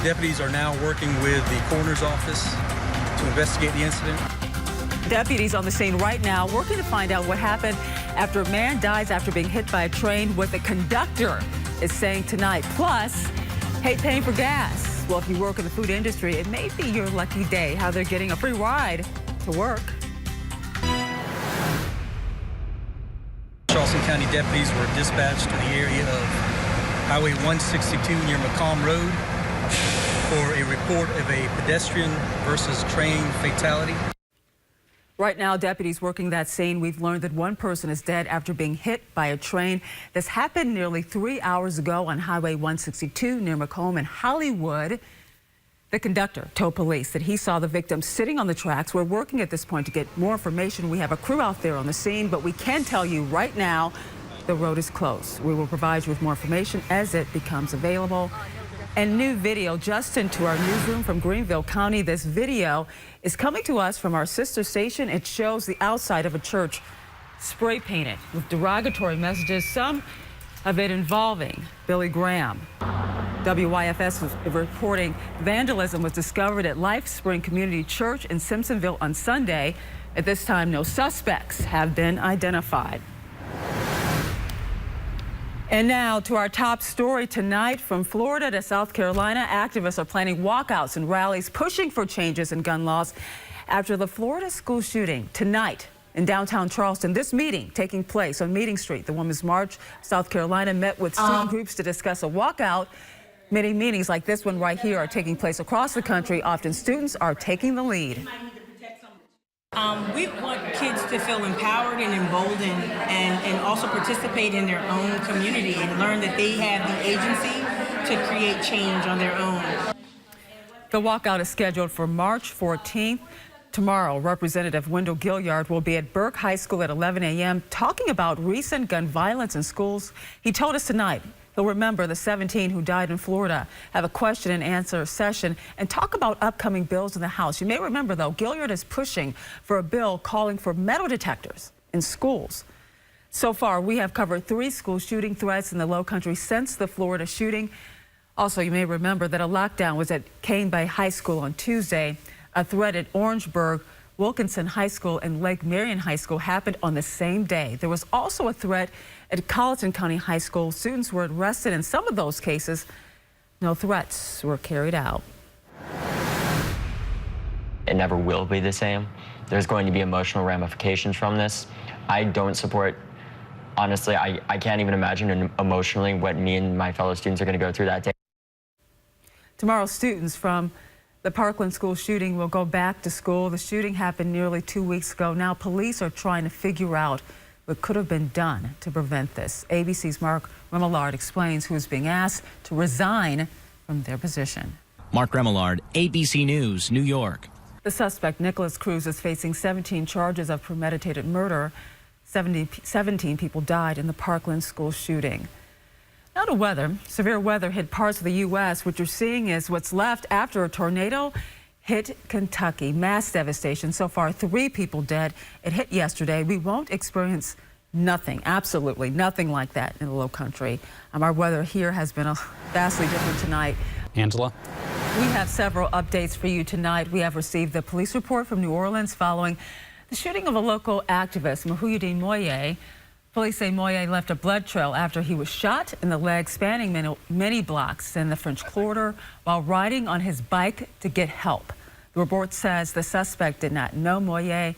Deputies are now working with the coroner's office to investigate the incident. Deputies on the scene right now working to find out what happened after a man dies after being hit by a train, what the conductor is saying tonight. Plus, hate paying for gas. Well, if you work in the food industry, it may be your lucky day. How they're getting a free ride to work. Charleston County deputies were dispatched to the area of Highway 162 near Macomb Road for a report of a pedestrian versus train fatality. Right now, deputies working that scene. We've learned that one person is dead after being hit by a train. This happened nearly 3 hours ago on Highway 162 near Macomb and Hollywood. The conductor told police that he saw the victim sitting on the tracks. We're working at this point to get more information. We have a crew out there on the scene, but we can tell you right now the road is closed. We will provide you with more information as it becomes available. And new video just into our newsroom from Greenville County. This video is coming to us from our sister station. It shows the outside of a church spray painted with derogatory messages, some of it involving Billy Graham. WYFS was reporting vandalism was discovered at Life Spring Community Church in Simpsonville on Sunday. At this time, no suspects have been identified. And now to our top story tonight. From Florida to South Carolina, activists are planning walkouts and rallies pushing for changes in gun laws after the Florida school shooting tonight in downtown Charleston. This meeting taking place on Meeting Street. The Women's March, South Carolina, met with student groups to discuss a walkout. Many meetings like this one right here are taking place across the country. Often students are taking the lead. We want kids to feel empowered and emboldened and also participate in their own community and learn that they have the agency to create change on their own. The walkout is scheduled for March 14th. Tomorrow, Representative Wendell Gilliard will be at Burke High School at 11 a.m. talking about recent gun violence in schools. He told us tonight he'll remember the 17 who died in Florida, have a question and answer session, and talk about upcoming bills in the House. You may remember, though, Gilliard is pushing for a bill calling for metal detectors in schools. So far, we have covered 3 school shooting threats in the Lowcountry since the Florida shooting. Also, you may remember that a lockdown was at Cane Bay High School on Tuesday. A threat at Orangeburg, Wilkinson High School, and Lake Marion High School happened on the same day. There was also a threat at Colleton County High School. Students were arrested in some of those cases. No threats were carried out. It never will be the same. There's going to be emotional ramifications from this. I don't support, honestly, I can't even imagine emotionally what me and my fellow students are going to go through that day. Tomorrow, students from the Parkland school shooting will go back to school. The shooting happened nearly 2 weeks ago. Now police are trying to figure out what could have been done to prevent this. ABC's Mark Remillard explains who is being asked to resign from their position. Mark Remillard, ABC News, New York. The suspect, Nicholas Cruz, is facing 17 charges of premeditated murder. 17 people died in the Parkland school shooting. Now to weather. Severe weather hit parts of the U.S. What you're seeing is what's left after a tornado hit Kentucky. Mass devastation. So far, 3 people dead. It hit yesterday. We won't experience nothing, absolutely nothing like that in the Lowcountry. Our weather here has been vastly different tonight. Angela? We have several updates for you tonight. We have received the police report from New Orleans following the shooting of a local activist, Mahouyoudine Moye. Police say Moye left a blood trail after he was shot in the leg, spanning many blocks in the French Quarter while riding on his bike to get help. The report says the suspect did not know Moye.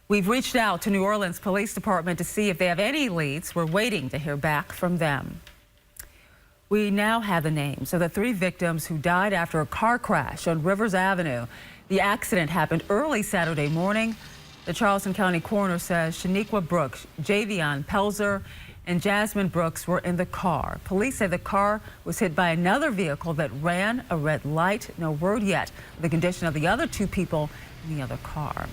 We've reached out to New Orleans Police Department to see if they have any leads. We're waiting to hear back from them. We now have the names of the 3 victims who died after a car crash on Rivers Avenue. The accident happened early Saturday morning. The Charleston County coroner says Shaniqua Brooks, Javion Pelzer, and Jasmine Brooks were in the car. Police say the car was hit by another vehicle that ran a red light. No word yet of the condition of the other 2 people in the other car.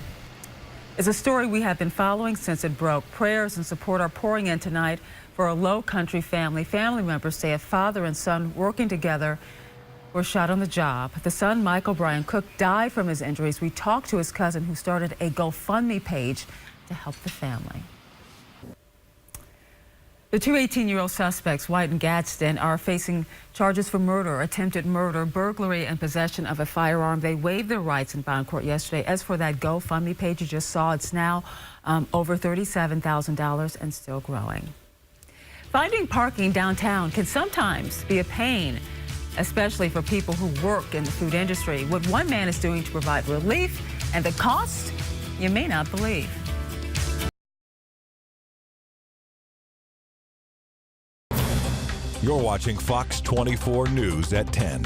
It's a story we have been following since it broke. Prayers and support are pouring in tonight for a Lowcountry family. Family members say a father and son working together were shot on the job. The son, Michael Brian Cook, died from his injuries. We talked to his cousin who started a GoFundMe page to help the family. The two 18-year-old suspects, White and Gadsden, are facing charges for murder, attempted murder, burglary, and possession of a firearm. They waived their rights in bond court yesterday. As for that GoFundMe page you just saw, it's now over $37,000 and still growing. Finding parking downtown can sometimes be a pain, especially for people who work in the food industry. What one man is doing to provide relief and the cost, you may not believe. You're watching Fox 24 News at 10.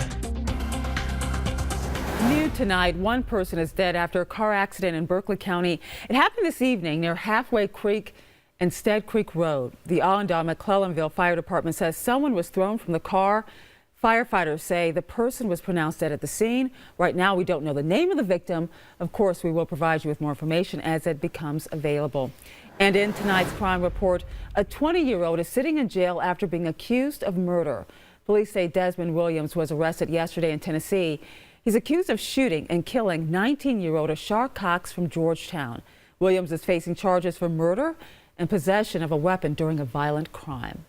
New tonight, one person is dead after a car accident in Berkeley County. It happened this evening near Halfway Creek and Stead Creek Road. The Allendale McClellanville Fire Department says someone was thrown from the car. Firefighters say the person was pronounced dead at the scene. Right now, we don't know the name of the victim. Of course, we will provide you with more information as it becomes available. And in tonight's crime report, a 20-year-old is sitting in jail after being accused of murder. Police say Desmond Williams was arrested yesterday in Tennessee. He's accused of shooting and killing 19-year-old Ashar Cox from Georgetown. Williams is facing charges for murder and possession of a weapon during a violent crime.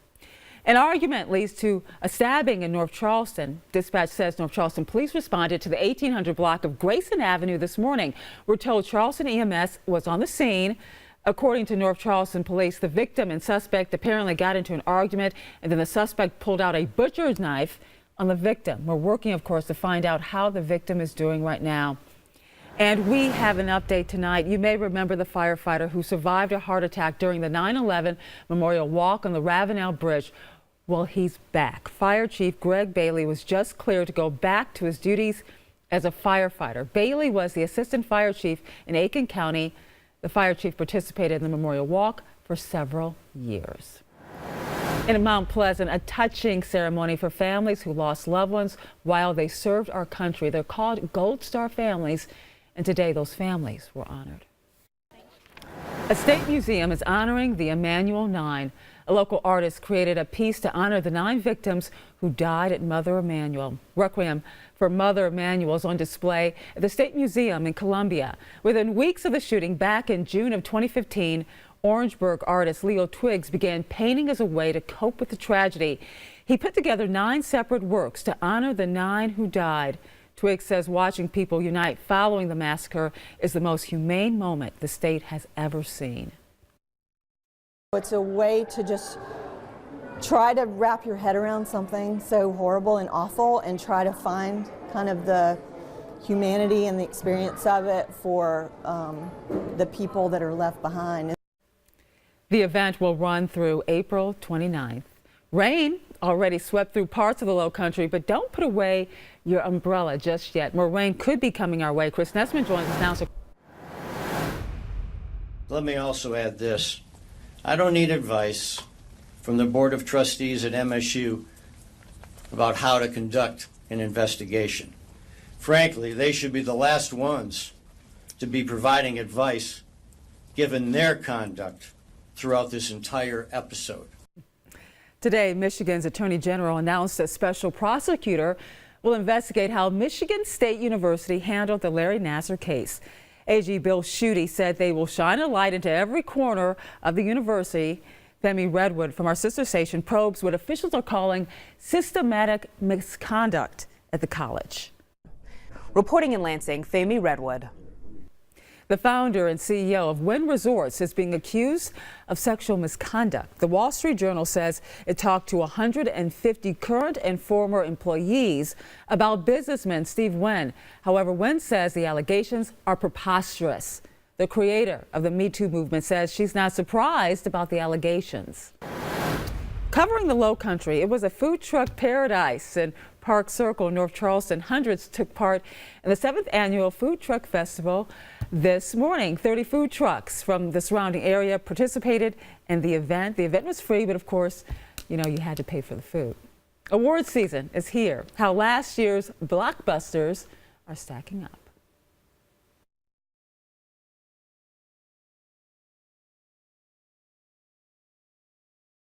An argument leads to a stabbing in North Charleston. Dispatch says North Charleston police responded to the 1800 block of Grayson Avenue this morning. We're told Charleston EMS was on the scene. According to North Charleston police, the victim and suspect apparently got into an argument, and then the suspect pulled out a butcher's knife on the victim. We're working, of course, to find out how the victim is doing right now. And we have an update tonight. You may remember the firefighter who survived a heart attack during the 9/11 Memorial Walk on the Ravenel Bridge. Well, he's back. Fire Chief Greg Bailey was just cleared to go back to his duties as a firefighter. Bailey was the assistant fire chief in Aiken County. The fire chief participated in the Memorial Walk for several years. In Mount Pleasant, a touching ceremony for families who lost loved ones while they served our country. They're called Gold Star families, and today those families were honored. A state museum is honoring the Emanuel 9. A local artist created a piece to honor the 9 victims who died at Mother Emanuel. Requiem for Mother Emanuel is on display at the State Museum in Columbia. Within weeks of the shooting back in June of 2015, Orangeburg artist Leo Twiggs began painting as a way to cope with the tragedy. He put together 9 separate works to honor the 9 who died. Twiggs says watching people unite following the massacre is the most humane moment the state has ever seen. It's a way to just try to wrap your head around something so horrible and awful and try to find kind of the humanity and the experience of it for the people that are left behind. The event will run through April 29th. Rain already swept through parts of the low country, but don't put away your umbrella just yet. More rain could be coming our way. Chris Nessman joins us now. Let me also add this. I don't need advice from the Board of Trustees at MSU about how to conduct an investigation. Frankly, they should be the last ones to be providing advice given their conduct throughout this entire episode. Today, Michigan's Attorney General announced a special prosecutor will investigate how Michigan State University handled the Larry Nassar case. AG Bill Schuette said they will shine a light into every corner of the university. Femi Redwood from our sister station probes what officials are calling systematic misconduct at the college. Reporting in Lansing, Femi Redwood. The founder and CEO of Wynn Resorts is being accused of sexual misconduct. The Wall Street Journal says it talked to 150 current and former employees about businessman Steve Wynn. However, Wynn says the allegations are preposterous. The creator of the Me Too movement says she's not surprised about the allegations. Covering the Low Country, it was a food truck paradise in Park Circle, North Charleston. Hundreds took part in the 7th annual Food Truck Festival this morning. 30 food trucks from the surrounding area participated in the event. The event was free, but of course, you had to pay for the food. Award season is here. How last year's blockbusters are stacking up.